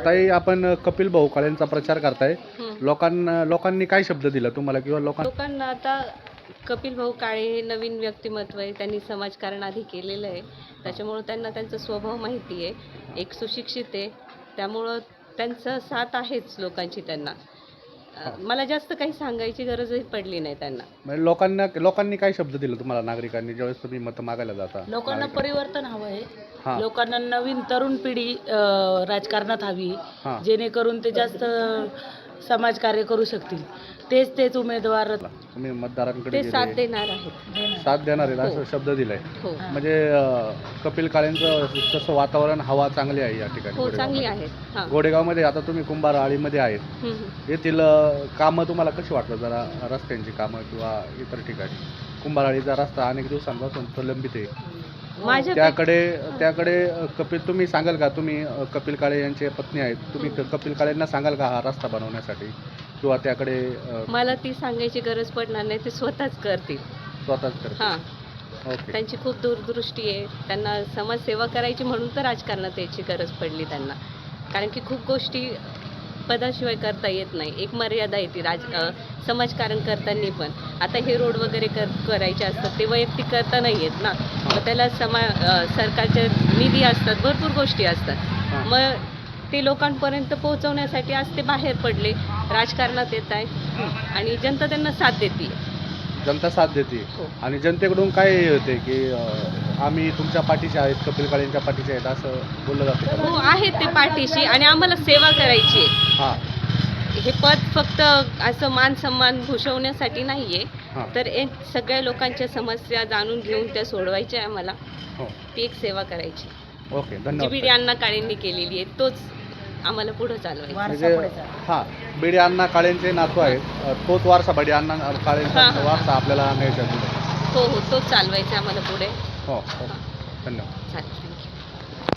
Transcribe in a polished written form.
ताई, आपण कपिल भाऊ काळेंचा प्रचार करताय. हं. लोकांनी काय शब्द दिला तुम्हाला किंवा लोकांना आता कपिल भाऊ काळे हे नवीन व्यक्तिमत्व आहे. त्यांनी समाजकारण आधी केलेलं आहे. त्याच्यामुळं त्यांना त्यांचा स्वभाव माहिती आहे. एक सुशिक्षित आहे. त्यामुळं त्यांचा साथ आहेच लोकांची त्यांना. मला जास्त काही सांगायची गरजही पडली नाही त्यांना. म्हणजे लोकांनी काय शब्द दिला तुम्हाला, नागरिकांनी, ज्यावेळेस तुम्ही मत मागायला जाता? लोकांना परिवर्तन हवं आहे. हां. लोकांना नवीन तरुण पिढी राजकारणात हवी, हां. जेणेकरून ते जास्त समाजकार्य करू शकतील. तेच उमेदवार तुम्ही मतदारांकडे ते साथ गेले, देणार आहेत. साथ देणार आहेत असं हो. शब्द दिलाय. हो. म्हणजे कपिल काळेंचं तसं वातावरण, हवा चांगली आहे या ठिकाणी हो, चांगली गोडेगावमध्ये. आहेत. हां. गोडेगावमध्ये आता तुम्ही कुंभारआळीमध्ये आहेत. हं, हं. येथील कामं तुम्हाला कशी वाटतात? जरा रस्त्यांची कामं किंवा इतर ठिकाणी. कुंभारआळीचा रस्ता अनेक दिवसांपासून प्रलंबित आहे. त्याकडे तुम्ही सांगाल का? तुम्ही कपिल काळे यांचे पत्नी आहेत, तुम्ही कपिल काळेंना सांगाल का हा रस्ता बनवण्यासाठी किंवा त्याकडे मला ती सांगायची गरज पडणार नाही. ते स्वतःच करतील. स्वतःच करतील? हां. ओके. त्यांची खूप दूरदृष्टी आहे. त्यांना समाजसेवा करायची म्हणून तर राजकारणात यायची गरज पडली त्यांना. कारण की खूप गोष्टी पदाशिवाय करता येत नाही. एक मर्यादा येते समाजकारण करताना पण. आता हे रोड वगैरे करायचे असतात ते वैयक्तिक करता नाही येत ना. मग त्याला सरकारचे निधी असतात, भरपूर गोष्टी असतात. हां. मग ते लोकांपर्यंत पोहोचवण्यासाठी आज ते बाहेर पडले, राजकारणात येत आहे आणि जनता त्यांना साथ देते. जनता साथ देते. हो. आणि जनतेकडून काय होते की आम्ही तुमच्या पाठीचे आहेत, कपिल काळेंच्या पाठीचे आहेत, असं बोललं जातं का? हो, आहेत ते पाठीशी आणि आम्हाला सेवा करायची आहे. हां. हे पद फक्त असं मान सन्मान भूषवण्यासाठी नाहीये, हां. तर सगळ्या लोकांच्या समस्या जाणून घेऊन त्या सोडवायच्या आम्हाला. हो. ती एक सेवा करायची ओके, जी धन्यवाद. बीडी अण्णा काळेंनी केलेली आहे, तोच आम्हाला पुढे चालवायचा. वारसा पुढे चालवा. हां, बीडी अण्णा काळेंचे नातू आहेत. तोच वारसा, बीडी अण्णा काळेंचा हां. वारसा आपल्याला न्यायचा आहे पुढे. हो, तोच चालवायचा आम्हाला पुढे. हो, हो. धन्यवाद. चालेल.